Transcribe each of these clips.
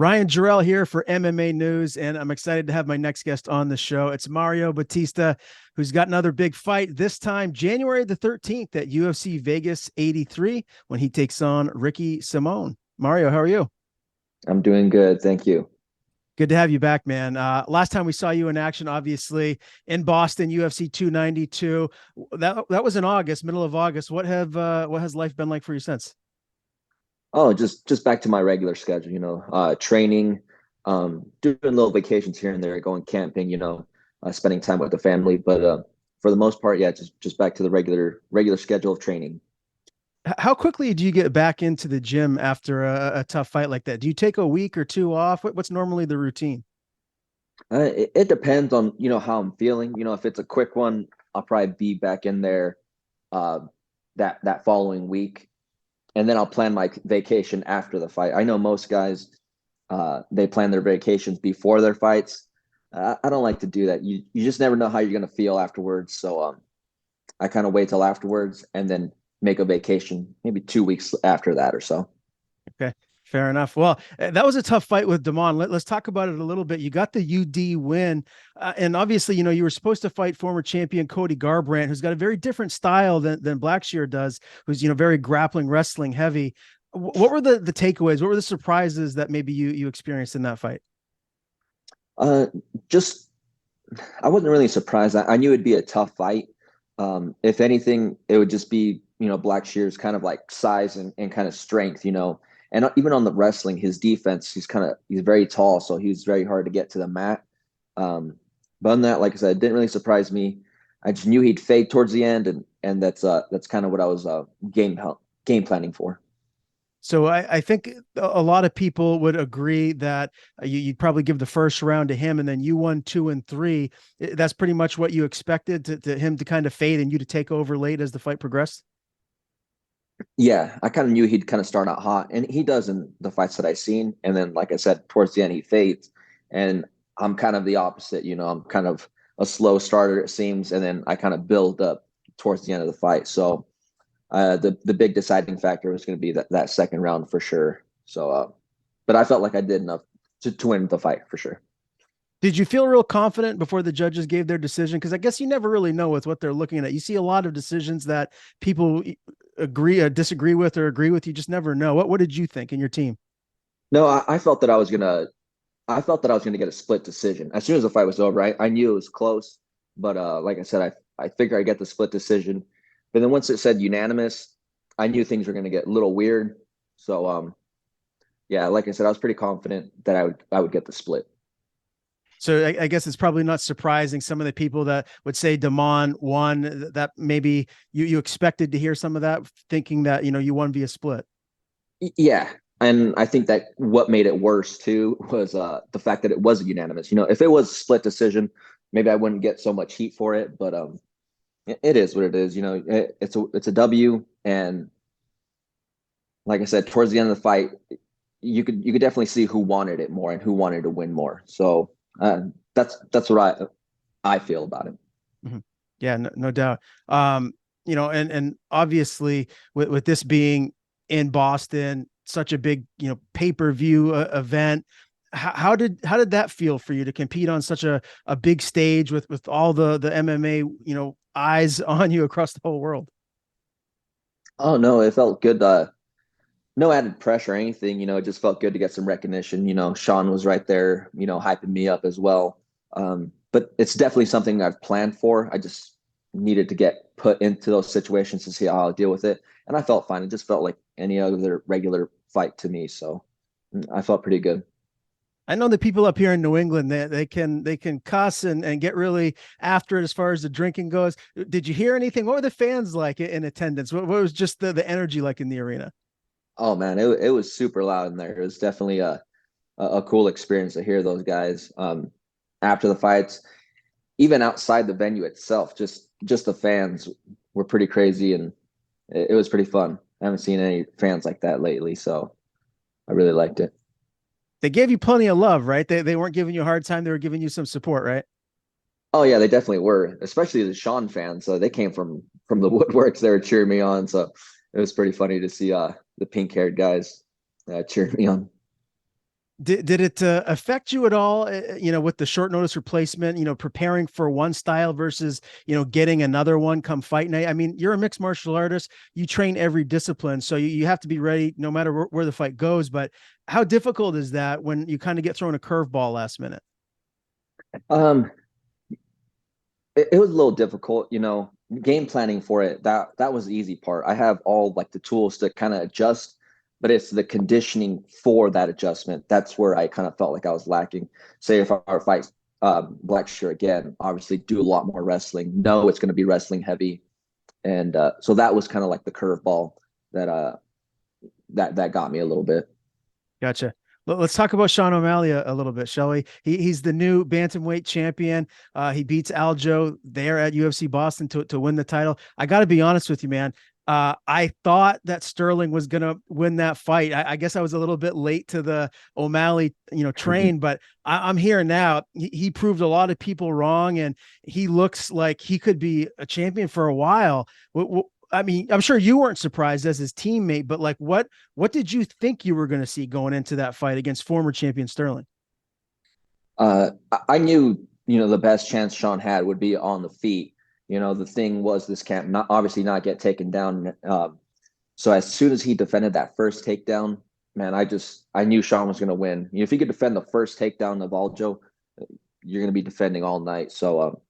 Ryan Jarrell here for MMA News, and I'm excited to have my next guest on the show. It's Mario Bautista, who's got another big fight, this time January the 13th at UFC Vegas 83 when he takes on Ricky Simone. Mario, how are you? I'm doing good. Thank you. Good to have you back, man. Last time we saw you in action, obviously in Boston, UFC 292. That was in August, middle of August. What has life been like for you since? Oh, just back to my regular schedule, training, doing little vacations here and there, going camping, spending time with the family. But for the most part, yeah, just back to the regular schedule of training. How quickly do you get back into the gym after a tough fight like that? Do you take a week or two off? What's normally the routine? It depends on, how I'm feeling. If it's a quick one, I'll probably be back in there uh, that following week, and then I'll plan my vacation after the fight. I know most guys they plan their vacations before their fights. I don't like to do that. You just never know how you're gonna feel afterwards. So I kind of wait till afterwards and then make a vacation maybe 2 weeks after that or so. Okay, fair enough. Well, that was a tough fight with Damon. Us talk about it a little bit. You got the UD win, and obviously, you were supposed to fight former champion Cody Garbrandt, who's got a very different style than Blackshear does, who's very grappling, wrestling heavy. What were the takeaways? What were the surprises that maybe you experienced in that fight? Uh, just I wasn't really surprised. I knew it'd be a tough fight. If anything, it would just be, Blackshear's kind of like size and kind of strength, and even on the wrestling, his defense, he's very tall, so he's very hard to get to the mat. But on that, like I said, it didn't really surprise me. I just knew he'd fade towards the end, and that's kind of what I was game planning for. So I think a lot of people would agree that you'd probably give the first round to him, and then you won two and three. That's pretty much what you expected to him to kind of fade and you to take over late as the fight progressed. Yeah, I kind of knew he'd kind of start out hot, and he does in the fights that I've seen. And then, like I said, towards the end, he fades. And I'm kind of the opposite. I'm kind of a slow starter, it seems, and then I kind of build up towards the end of the fight. So the big deciding factor was going to be that second round for sure. So, but I felt like I did enough to win the fight for sure. Did you feel real confident before the judges gave their decision? Because I guess you never really know with what they're looking at. You see a lot of decisions that people agree, disagree with, or agree with. You just never know. What did you think in your team? No, I felt that I was gonna get a split decision as soon as the fight was over. I knew it was close, but like I said, I figured I get the split decision. But then once it said unanimous, I knew things were gonna get a little weird. So yeah, like I said, I was pretty confident that I would get the split. So I guess it's probably not surprising some of the people that would say Damon won, that maybe you expected to hear some of that, thinking that you won via split. Yeah, and I think that what made it worse too was the fact that it was a unanimous. If it was a split decision, maybe I wouldn't get so much heat for it. But it is what it is. It's a W, and like I said, towards the end of the fight, you could definitely see who wanted it more and who wanted to win more. So that's what I feel about it. Mm-hmm. Yeah, no doubt. And obviously with this being in Boston, such a big pay-per-view event. How did that feel for you to compete on such a big stage with all the MMA eyes on you across the whole world? Oh no, it felt good. No added pressure or anything. It just felt good to get some recognition. Sean was right there, hyping me up as well. But it's definitely something I've planned for. I just needed to get put into those situations to see how I'll deal with it. And I felt fine. It just felt like any other regular fight to me. So I felt pretty good. I know the people up here in New England, they can cuss and get really after it as far as the drinking goes. Did you hear anything? What were the fans like in attendance? What was just the energy like in the arena? Oh man, it was super loud in there. It was definitely a cool experience to hear those guys after the fights, even outside the venue itself. Just the fans were pretty crazy, and it was pretty fun. I haven't seen any fans like that lately, so I really liked it. They gave you plenty of love, right? They weren't giving you a hard time. They were giving you some support, right? Oh yeah, they definitely were, especially the Sean fans. So they came from the woodworks. They were cheering me on. So it was pretty funny to see the pink haired guys cheering me on. Did it affect you at all, with the short notice replacement, preparing for one style versus, getting another one come fight night? I mean, you're a mixed martial artist. You train every discipline. So you have to be ready no matter where the fight goes. But how difficult is that when you kind of get thrown a curveball last minute? Um, it was a little difficult, game planning for it. That was the easy part. I have all like the tools to kind of adjust, but it's the conditioning for that adjustment. That's where I kind of felt like I was lacking. Say if I fight Blackshear again, obviously do a lot more wrestling. No, it's going to be wrestling heavy, and so that was kind of like the curveball that that got me a little bit. Gotcha. Let's talk about Sean O'Malley a little bit, shall we? He's the new bantamweight champion. He beats Aljo there at UFC Boston to win the title. I got to be honest with you, man. I thought that Sterling was gonna win that fight. I guess I was a little bit late to the O'Malley, train, but I'm here now. He proved a lot of people wrong, and he looks like he could be a champion for a while. I mean, I'm sure you weren't surprised as his teammate, but like, what did you think you were going to see going into that fight against former champion Sterling? I knew, the best chance Sean had would be on the feet. The thing was this camp not obviously not get taken down. So as soon as he defended that first takedown, man, I knew Sean was going to win. If he could defend the first takedown of Aljo, you're going to be defending all night. So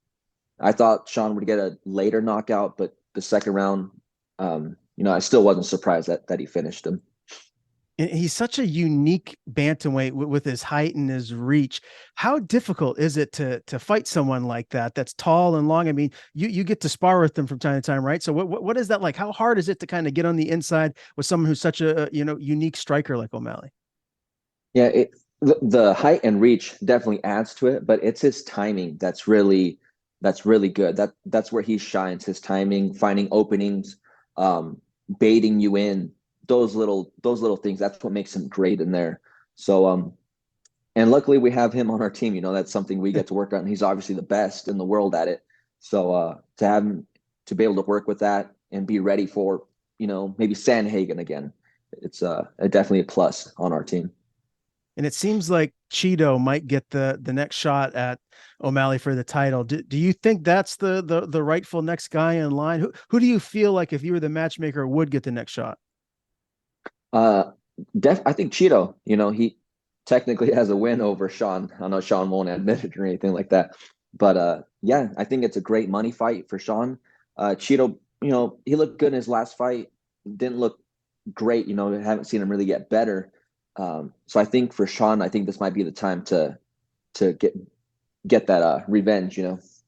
I thought Sean would get a later knockout, but the second round, I still wasn't surprised that he finished him. And he's such a unique bantamweight with his height and his reach. How difficult is it to fight someone like that that's tall and long? I mean, you get to spar with them from time to time, right? So what is that like? How hard is it to kind of get on the inside with someone who's such a unique striker like O'Malley? Yeah, the height and reach definitely adds to it, but it's his timing that's really good. That's where he shines. His timing, finding openings, baiting you in. Those little things. That's what makes him great in there. So and luckily we have him on our team. That's something we get to work on. He's obviously the best in the world at it. So to have him to be able to work with that and be ready for maybe Sandhagen again, it's definitely a plus on our team. And it seems like Cheeto might get the next shot at O'Malley for the title. Do you think that's the rightful next guy in line? Who do you feel like if you were the matchmaker would get the next shot? Uh, I think Cheeto, he technically has a win over Sean. I know Sean won't admit it or anything like that, but yeah, I think it's a great money fight for Sean. Cheeto, he looked good in his last fight. Didn't look great, haven't seen him really get better. So I think for Sean, I think this might be the time to get that revenge.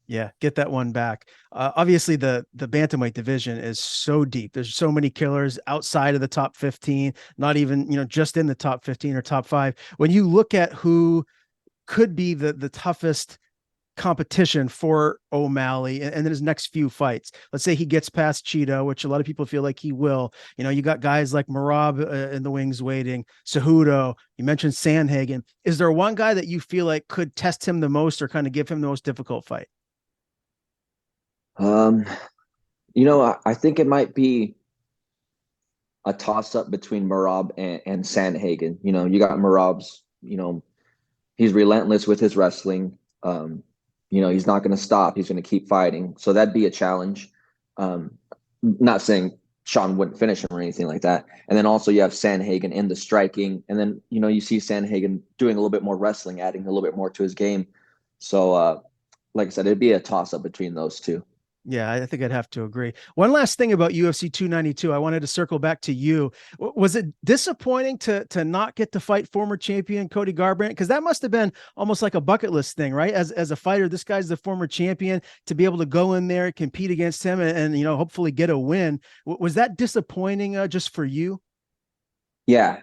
Yeah, get that one back. Obviously, the bantamweight division is so deep. There's so many killers outside of the top 15, not even just in the top 15 or top five. When you look at who could be the toughest competition for O'Malley and then his next few fights. Let's say he gets past Cheeto, which a lot of people feel like he will. You got guys like Marab in the wings waiting, Cejudo. You mentioned Sandhagen. Is there one guy that you feel like could test him the most or kind of give him the most difficult fight? Um, I think it might be a toss up between Marab and Sandhagen. You got Marab's, he's relentless with his wrestling. He's not going to stop. He's going to keep fighting. So that'd be a challenge. Not saying Sean wouldn't finish him or anything like that. And then also you have Sandhagen in the striking. And then, you see Sandhagen doing a little bit more wrestling, adding a little bit more to his game. So, like I said, it'd be a toss up between those two. Yeah, I think I'd have to agree. One last thing about UFC 292, I wanted to circle back to you. Was it disappointing to not get to fight former champion Cody Garbrandt? Because that must have been almost like a bucket list thing, right? As a fighter, this guy's the former champion. To be able to go in there, compete against him, and hopefully get a win. Was that disappointing just for you? Yeah,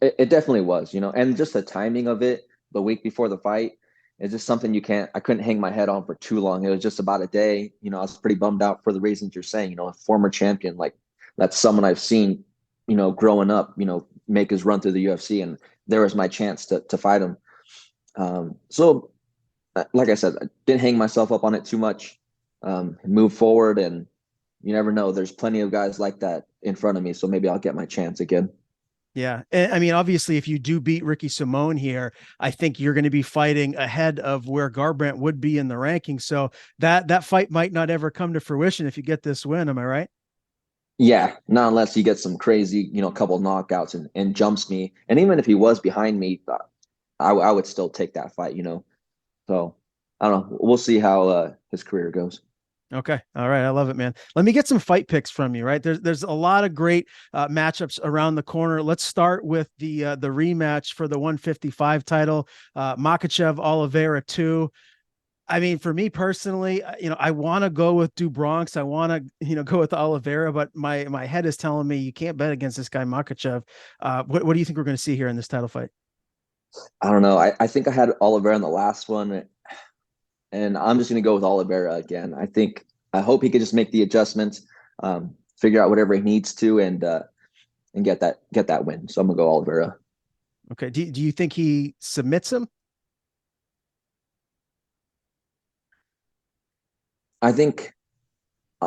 it definitely was, and just the timing of it the week before the fight is just something I couldn't hang my head on for too long. It was just about a day. I was pretty bummed out for the reasons you're saying, a former champion, like that's someone I've seen, growing up, make his run through the UFC, and there was my chance to fight him. So like I said, I didn't hang myself up on it too much. Move forward, and you never know. There's plenty of guys like that in front of me, so maybe I'll get my chance again. Yeah. And I mean, obviously, if you do beat Ricky Simone here, I think you're going to be fighting ahead of where Garbrandt would be in the rankings. So that fight might not ever come to fruition if you get this win. Am I right? Yeah, not unless he gets some crazy, couple knockouts and jumps me. And even if he was behind me, I would still take that fight. So I don't know. We'll see how his career goes. Okay. All right. I love it, man. Let me get some fight picks from you, right? There's a lot of great matchups around the corner. Let's start with the rematch for the 155 title. Makachev Oliveira 2. I mean, for me personally, I want to go with Dubronx. I want to, go with Oliveira, but my head is telling me you can't bet against this guy Makachev. What do you think we're going to see here in this title fight? I don't know. I think I had Oliveira in the last one, and I'm just going to go with Oliveira again. I hope he could just make the adjustments, figure out whatever he needs to, and get that win. So I'm gonna go Oliveira. Okay. Do you think he submits him? I think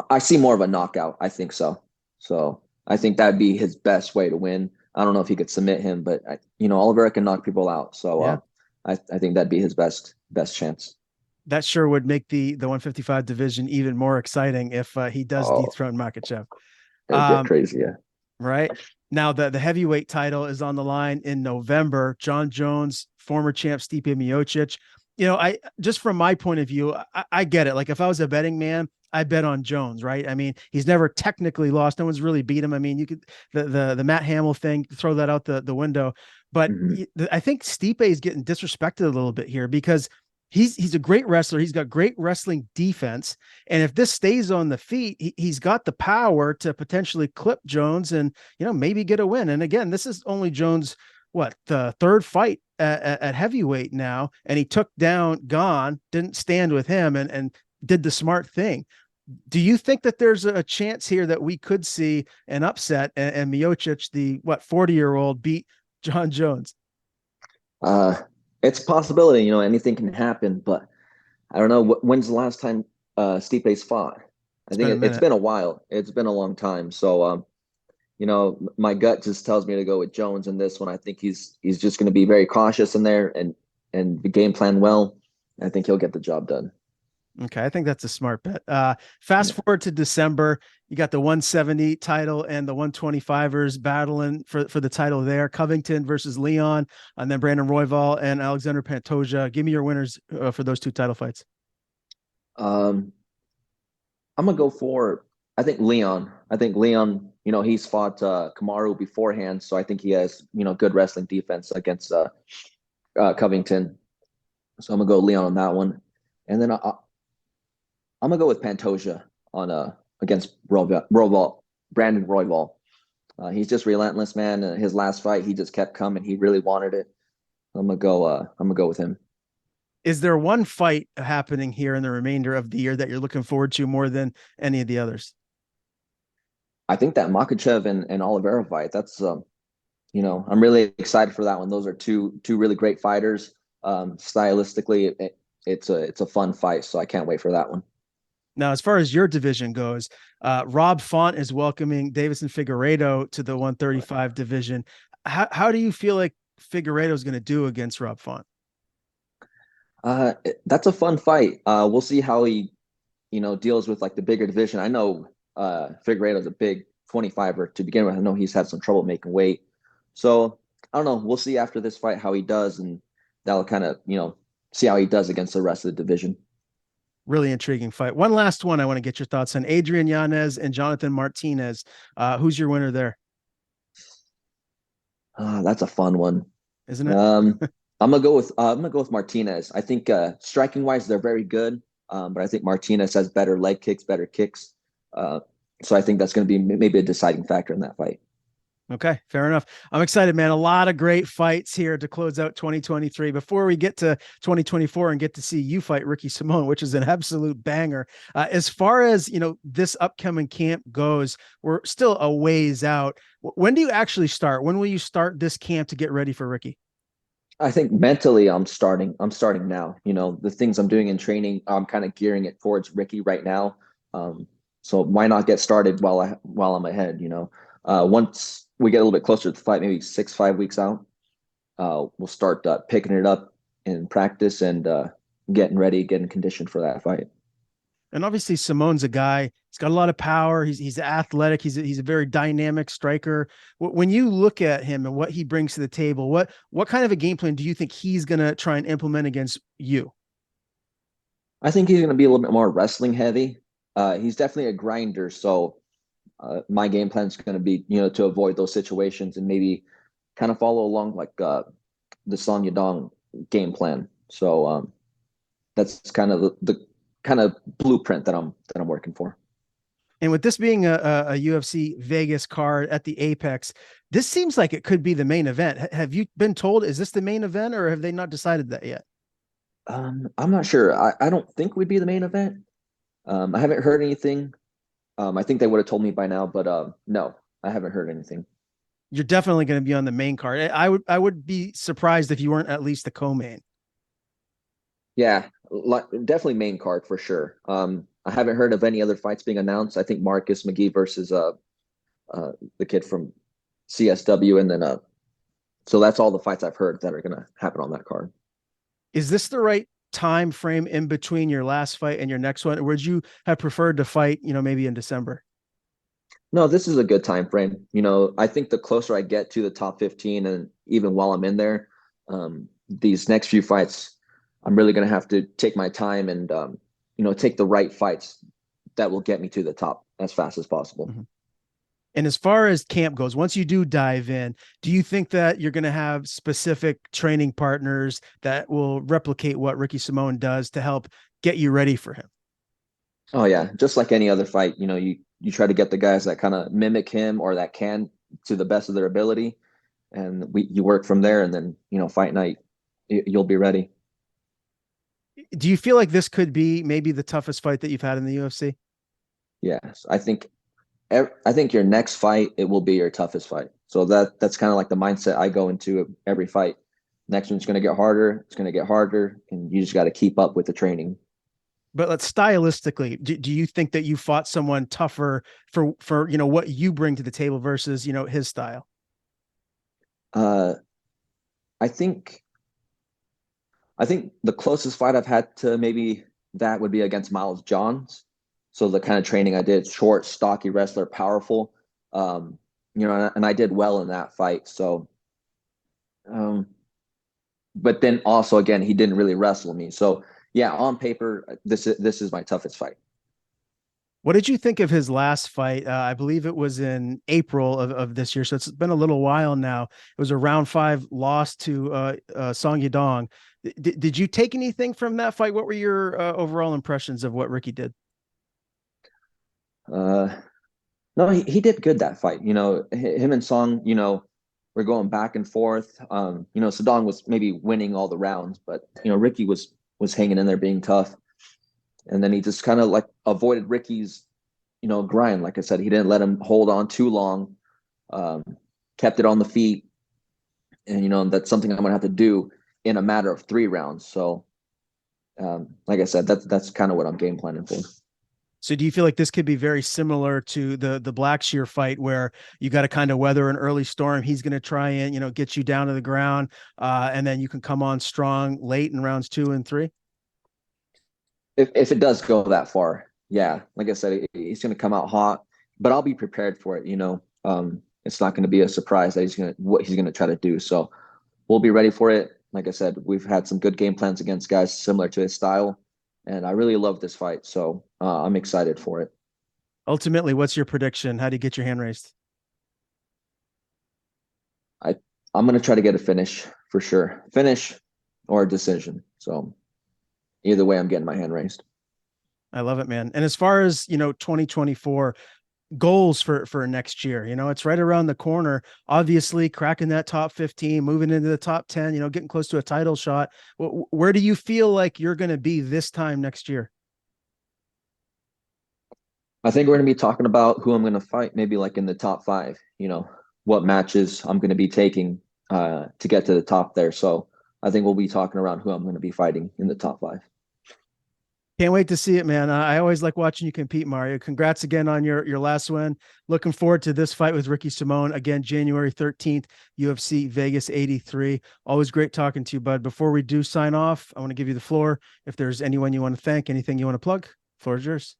I see more of a knockout. I think so. So I think that'd be his best way to win. I don't know if he could submit him, but Oliveira can knock people out. So Yeah. I think that'd be his best chance. That sure would make the 155 division even more exciting if he does Oh, dethrone Makachev. it'd get Um, crazy. Yeah. right now, the heavyweight title is on the line in November. John Jones, former champ Stipe Miocic. I just from my point of view, I get it. Like if I was a betting man, I bet on Jones, right? I mean, he's never technically lost. No one's really beat him. I mean, you could the Matt Hamill thing, throw that out the window. But Mm-hmm. I think Stipe is getting disrespected a little bit here because he's a great wrestler. He's got great wrestling defense. And if this stays on the feet, he's got the power to potentially clip Jones and, maybe get a win. And again, this is only Jones, what, the third fight at heavyweight now. And he took down Gone, didn't stand with him and did the smart thing. Do you think that there's a chance here that we could see an upset and Miocic, the 40-year-old, beat John Jones? Uh, it's a possibility. Anything can happen, but I don't know. When's the last time Stipe's fought? I It's been a think it's minute. been a while. It's been a long time. So my gut just tells me to go with Jones in this one. I think he's just going to be very cautious in there and the game plan well. I think he'll get the job done. Okay, I think that's a smart bet. Fast Yeah. forward to December, you got the 170 title and the 125ers battling for the title there. Covington versus Leon, and then Brandon Royval and Alexander Pantoja. Give me your winners for those two title fights. Um, I'm gonna go for I think Leon. I think Leon. He's fought Kamaru beforehand, so I think he has good wrestling defense against Covington. So I'm gonna go Leon on that one, and then I'm gonna go with Pantoja on against Royval, Brandon Royval. He's just relentless, man. His last fight, he just kept coming. He really wanted it. I'm gonna go with him. Is there one fight happening here in the remainder of the year that you're looking forward to more than any of the others? I think that Makachev and Oliveira fight. That's I'm really excited for that one. Those are two really great fighters. Stylistically, it's a fun fight, so I can't wait for that one. Now, as far as your division goes, Rob Font is welcoming Davison Figueiredo to the 135 division. How do you feel like Figueiredo is going to do against Rob Font? That's a fun fight. We'll see how he deals with like the bigger division. I know Figueiredo's a big 25er to begin with. I know he's had some trouble making weight. So I don't know. We'll see after this fight how he does, and that'll kind of see how he does against the rest of the division. Really intriguing fight. One last one I want to get your thoughts on: Adrian Yanez and Jonathan Martinez. Who's your winner there? That's a fun one. Isn't it? Um, I'm gonna go with Martinez. I think striking wise they're very good, but I think Martinez has better leg kicks, better kicks. Uh, so I think that's going to be maybe a deciding factor in that fight. Okay, fair enough. I'm excited, man. A lot of great fights here to close out 2023. Before we get to 2024 and get to see you fight Ricky Simone, which is an absolute banger. As far as this upcoming camp goes, we're still a ways out. When do you actually start? When will you start this camp to get ready for Ricky? I think mentally I'm starting. I'm starting now. The things I'm doing in training, I'm kind of gearing it towards Ricky right now. So why not get started while I'm ahead? Once we get a little bit closer to the fight, maybe 5 weeks out, we'll start picking it up in practice and getting ready, getting conditioned for that fight. And obviously, Simone's a guy. He's got a lot of power. He's athletic. He's a very dynamic striker. When you look at him and what he brings to the table, what kind of a game plan do you think he's going to try and implement against you? I think he's going to be a little bit more wrestling heavy. He's definitely a grinder, so my game plan is going to be, to avoid those situations and maybe kind of follow along like the Song Yadong game plan. So that's kind of the kind of blueprint that I'm working for. And with this being a UFC Vegas card at the Apex, this seems like it could be the main event. Have you been told, is this the main event, or have they not decided that yet? I'm not sure. I don't think we'd be the main event. I haven't heard anything. I think they would have told me by now, but no, I haven't heard anything. You're definitely going to be on the main card. I would be surprised if you weren't at least the co-main. Yeah, definitely main card for sure. I haven't heard of any other fights being announced. I think Marcus McGee versus the kid from CSW, and then so that's all the fights I've heard that are gonna happen on that card. Is this the right time frame in between your last fight and your next one? Or would you have preferred to fight, maybe in December? No, this is a good time frame. I think the closer I get to the top 15, and even while I'm in there, these next few fights, I'm really gonna have to take my time and take the right fights that will get me to the top as fast as possible. Mm-hmm. And as far as camp goes, once you do dive in, do you think that you're going to have specific training partners that will replicate what Ricky Simone does to help get you ready for him? Oh yeah, just like any other fight, you try to get the guys that kind of mimic him or that can to the best of their ability, and you work from there, and then fight night, you'll be ready. Do you feel like this could be maybe the toughest fight that you've had in the UFC? Yes, I think your next fight, it will be your toughest fight. So that's kind of like the mindset I go into every fight. Next one's going to get harder. It's going to get harder, and you just got to keep up with the training. But let's stylistically, do you think that you fought someone tougher for what you bring to the table versus his style? Uh, I think I think the closest fight I've had to maybe that would be against Miles Johns. So the kind of training I did, short, stocky wrestler, powerful. And I did well in that fight. So, um, but then also again, he didn't really wrestle me. So yeah, on paper, this is my toughest fight. What did you think of his last fight? I believe it was in April of this year, so it's been a little while now. It was a round 5 loss to Song Yadong. Did you take anything from that fight? What were your overall impressions of what Ricky did? Uh, no, he did good that fight. Him and Song, we're going back and forth. Sadong was maybe winning all the rounds, but Ricky was hanging in there, being tough. And then he just kind of like avoided Ricky's, grind. Like I said, he didn't let him hold on too long, um, kept it on the feet. And, that's something I'm going to have to do in a matter of 3 rounds. So, like I said, that's kind of what I'm game planning for. So do you feel like this could be very similar to the Blackshear fight where you got to kind of weather an early storm? He's going to try and, get you down to the ground, and then you can come on strong late in rounds 2 and 3? If it does go that far, yeah, like I said, he's going to come out hot, but I'll be prepared for it. It's not going to be a surprise that what he's going to try to do. So we'll be ready for it. Like I said, we've had some good game plans against guys similar to his style, and I really love this fight. So I'm excited for it. Ultimately, what's your prediction? How do you get your hand raised? I I'm going to try to get a finish for sure, finish or a decision. So either way, I'm getting my hand raised. I love it, man. And as far as 2024 goals for next year, it's right around the corner. Obviously, cracking that top 15, moving into the top 10, getting close to a title shot. Where do you feel like you're going to be this time next year? I think we're going to be talking about who I'm going to fight, maybe like in the top 5, what matches I'm going to be taking to get to the top there. So I think we'll be talking around who I'm going to be fighting in the top 5. Can't wait to see it, man. I always like watching you compete, Mario. Congrats again on your last win. Looking forward to this fight with Ricky Simone again, January 13th, UFC Vegas 83. Always great talking to you, bud. Before we do sign off, I want to give you the floor. If there's anyone you want to thank, anything you want to plug, floor is yours.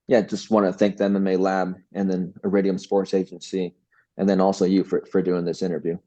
Yeah, just want to thank the MMA Lab and then Iridium Sports Agency, and then also you for doing this interview.